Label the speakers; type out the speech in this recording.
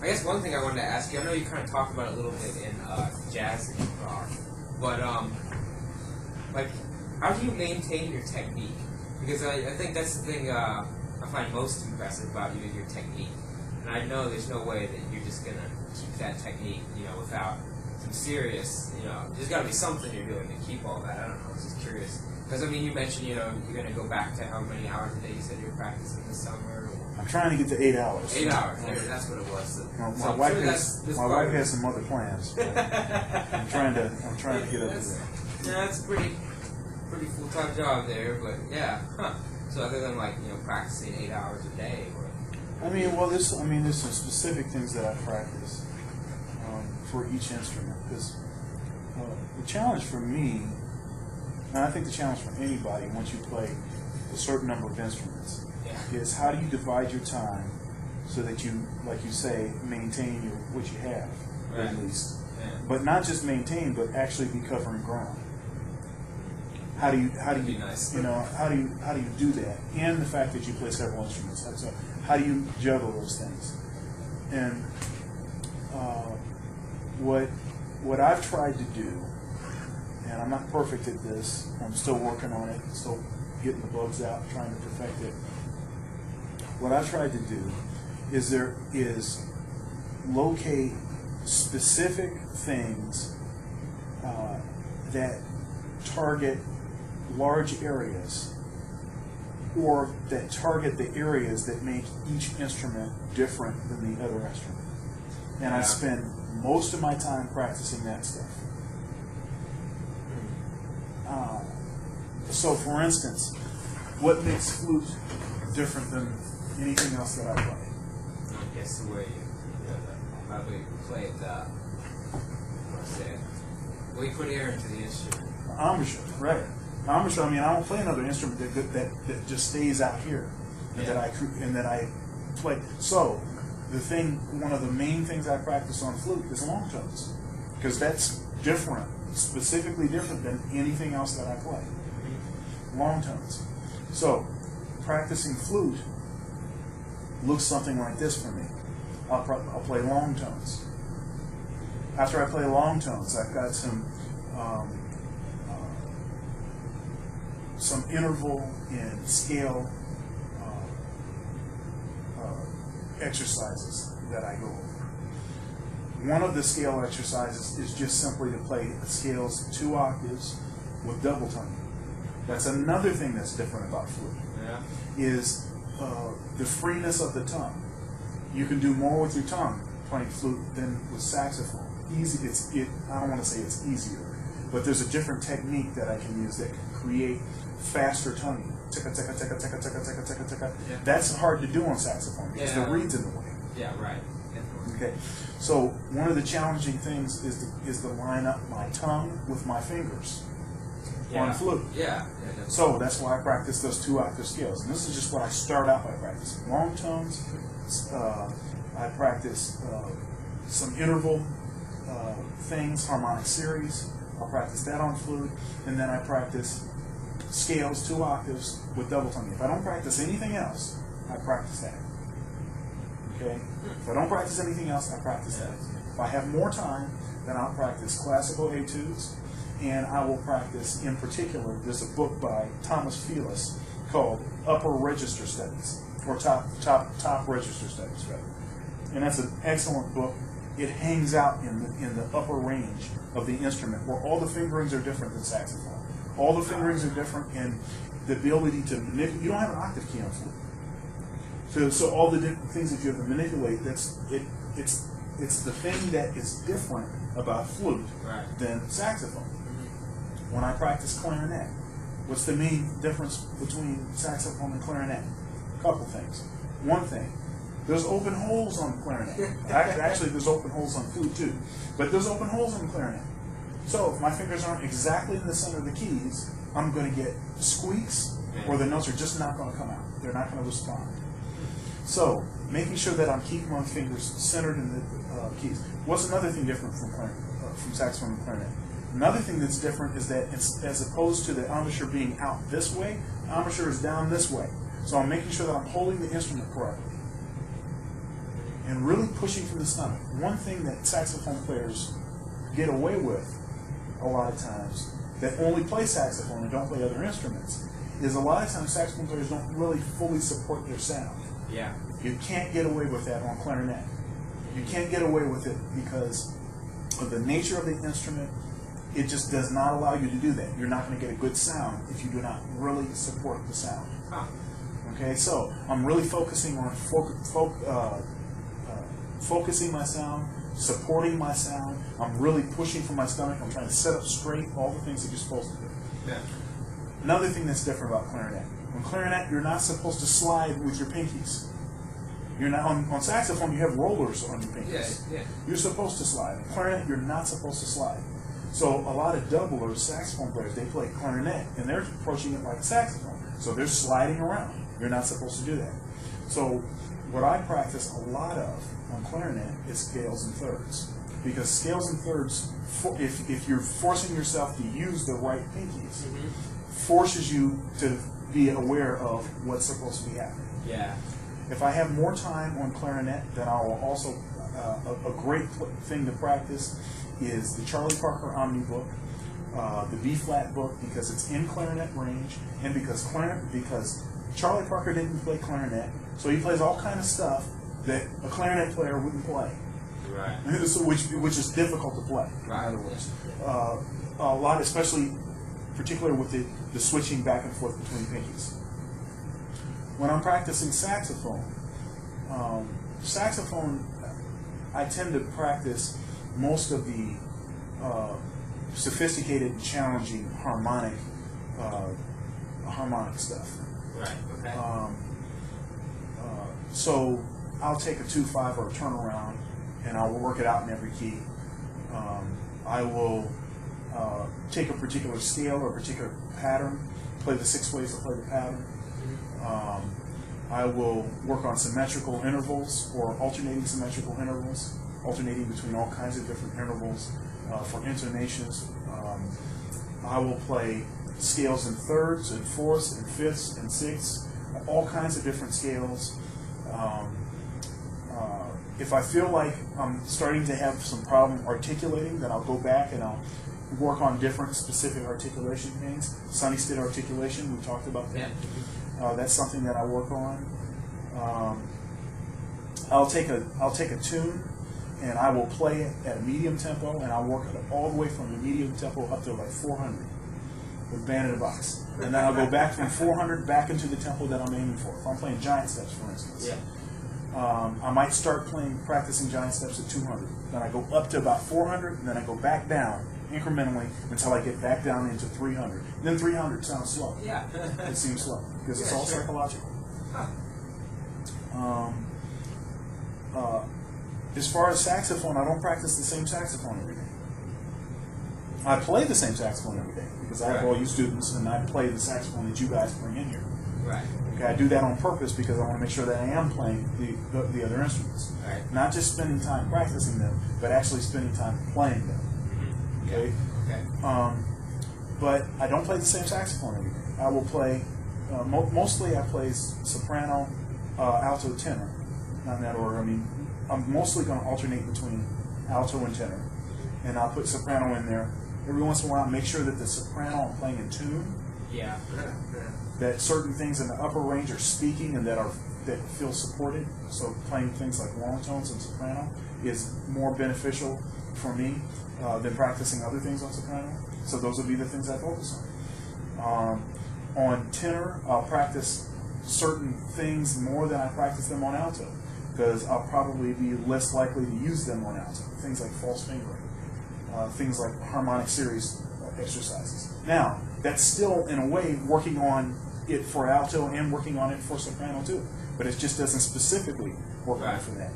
Speaker 1: I guess one thing I wanted to ask you, I know you kind of talked about it a little bit in jazz rock, but like, how do you maintain your technique? Because I think that's the thing I find most impressive about you is your technique. And I know there's no way that you're just gonna keep that technique, without some serious, there's got to be something you're doing to keep all that. I don't know. I was just curious. Because, you mentioned, you're going to go back to how many hours a day you said you were practicing this summer?
Speaker 2: I'm trying to get to 8 hours.
Speaker 1: 8 hours. That's what it was. So,
Speaker 2: my wife has some other plans. I'm trying to get up to that.
Speaker 1: Yeah, that's a pretty full-time job there, but yeah. Huh. So other than practicing 8 hours a day,
Speaker 2: there's some specific things that I practice for each instrument. Because the challenge for me, and I think the challenge for anybody once you play a certain number of instruments, is how do you divide your time so that you, like you say, maintain what you have, at least. Yeah. But not just maintain, but actually be covering ground. How do you how do you do that? And the fact that you play several instruments. So how do you juggle those things? And what I've tried to do, and I'm not perfect at this, I'm still working on it, still getting the bugs out, trying to perfect it. What I've tried to do is locate specific things that target large areas, or that target the areas that make each instrument different than the other instrument. And I spend most of my time practicing that stuff. So, for instance, what makes flute different than anything else that I play?
Speaker 1: I guess the way you probably play it, well, you put air into the instrument.
Speaker 2: Embouchure, right. Embouchure, I don't play another instrument that just stays out here and that I play. So, one of the main things I practice on flute is long tones, because that's different, specifically different than anything else that I play. Long tones. So, practicing flute looks something like this for me. I'll play long tones. After I play long tones, I've got some interval and scale exercises that I go over. One of the scale exercises is just simply to play scales 2 octaves with double tongue. That's another thing that's different about flute. Is the freeness of the tongue. You can do more with your tongue playing flute than with saxophone. I don't want to say it's easier, but there's a different technique that I can use that can create faster tonguing. Ticka, ticka, ticka, ticka, ticka, ticka, ticka, ticka. That's hard to do on saxophone because the reed's in the way.
Speaker 1: Yeah, right.
Speaker 2: Okay. So one of the challenging things is to line up my tongue with my fingers on flute. So that's why I practice those 2 octave scales. And this is just what I start out by practicing. Long tones. I practice some interval things, harmonic series. I'll practice that on flute. And then I practice scales 2 octaves with double tongue. If I don't practice anything else, I practice that. Okay? If I don't practice anything else, I practice that. If I have more time, then I'll practice classical etudes, and I will practice, in particular, there's a book by Thomas Felis called Upper Register Studies, or Top Register Studies, rather. And that's an excellent book. It hangs out in the upper range of the instrument, where all the fingerings are different than saxophone. All the fingerings are different, and the ability to manipulate. You don't have an octave key on flute. So all the different things that you have to manipulate, it's the thing that is different about flute than saxophone. When I practice clarinet, what's the main difference between saxophone and clarinet? A couple things. One thing, there's open holes on the clarinet. Actually, there's open holes on flute too, but there's open holes on the clarinet. So if my fingers aren't exactly in the center of the keys, I'm going to get squeaks, or the notes are just not going to come out. They're not going to respond. So, making sure that I'm keeping my fingers centered in the keys. What's another thing different from saxophone and clarinet? Another thing that's different is that as opposed to the embouchure being out this way, the embouchure is down this way. So I'm making sure that I'm holding the instrument correctly. and really pushing from the stomach. One thing that saxophone players get away with a lot of times, that only play saxophone and don't play other instruments, is a lot of times saxophone players don't really fully support their sound.
Speaker 1: Yeah.
Speaker 2: You can't get away with that on clarinet. You can't get away with it because of the nature of the instrument. It just does not allow you to do that. You're not going to get a good sound if you do not really support the sound.
Speaker 1: Huh.
Speaker 2: Okay, so I'm really focusing on focusing my sound, supporting my sound. I'm really pushing from my stomach. I'm trying to set up straight all the things that you're supposed to do.
Speaker 1: Yeah.
Speaker 2: Another thing that's different about clarinet. On clarinet, you're not supposed to slide with your pinkies. You're not on saxophone. You have rollers on your pinkies.
Speaker 1: Yeah.
Speaker 2: You're supposed to slide. In clarinet, you're not supposed to slide. So a lot of doublers, saxophone players, they play clarinet and they're approaching it like a saxophone. So they're sliding around. You're not supposed to do that. So what I practice a lot of on clarinet is scales and thirds, because scales and thirds, if you're forcing yourself to use the right pinkies, forces you to be aware of what's supposed to be happening.
Speaker 1: Yeah.
Speaker 2: If I have more time on clarinet, then I will also, a great thing to practice is the Charlie Parker Omni book, the B-flat book, because it's in clarinet range, and because Charlie Parker didn't play clarinet, so he plays all kind of stuff that a clarinet player wouldn't play.
Speaker 1: Right.
Speaker 2: So which is difficult to play.
Speaker 1: Right.
Speaker 2: In other words, a lot, especially particularly with the switching back and forth between pinkies. When I'm practicing saxophone, I tend to practice most of the sophisticated and challenging harmonic stuff.
Speaker 1: Right. Okay.
Speaker 2: So I'll take a 2/5 or a turnaround, and I will work it out in every key. I will take a particular scale or a particular pattern, play the 6 ways to play the pattern. I will work on symmetrical intervals or alternating symmetrical intervals, alternating between all kinds of different intervals for intonations. I will play scales in thirds and fourths and fifths and sixths, all kinds of different scales. If I feel like I'm starting to have some problem articulating, then I'll go back and I'll work on different specific articulation things. Sunny Stitt articulation, we talked about that. That's something that I work on. I'll take a tune and I will play it at a medium tempo, and I'll work it all the way from the medium tempo up to like 400 with Band in a Box. And then I'll go back from 400 back into the tempo that I'm aiming for. If I'm playing giant steps, for instance, I might start practicing giant steps at 200. Then I go up to about 400, and then I go back down incrementally until I get back down into 300. And then 300 sounds slow.
Speaker 1: Yeah.
Speaker 2: It seems slow because it's all psychological. As far as saxophone, I don't practice the same saxophone every day. I play the same saxophone every day because I have all you students, and I play the saxophone that you guys bring in here.
Speaker 1: Right.
Speaker 2: Okay, I do that on purpose because I want to make sure that I am playing the other instruments.
Speaker 1: Right.
Speaker 2: Not just spending time practicing them, but actually spending time playing them. Okay.
Speaker 1: Okay.
Speaker 2: But I don't play the same saxophone every day. I will play, mostly I play soprano, alto, tenor. Not in that order. I mean, I'm mostly going to alternate between alto and tenor. And I'll put soprano in there. Every once in a while, make sure that the soprano I'm playing in tune.
Speaker 1: Yeah.
Speaker 2: That certain things in the upper range are speaking and that feel supported. So playing things like long tones and soprano is more beneficial for me than practicing other things on soprano. So those would be the things I focus on. On tenor, I'll practice certain things more than I practice them on alto, because I'll probably be less likely to use them on alto. Things like false fingering, things like harmonic series exercises. Now, that's still, in a way, working on it for alto and working on it for soprano too, but it just doesn't specifically work on it for that.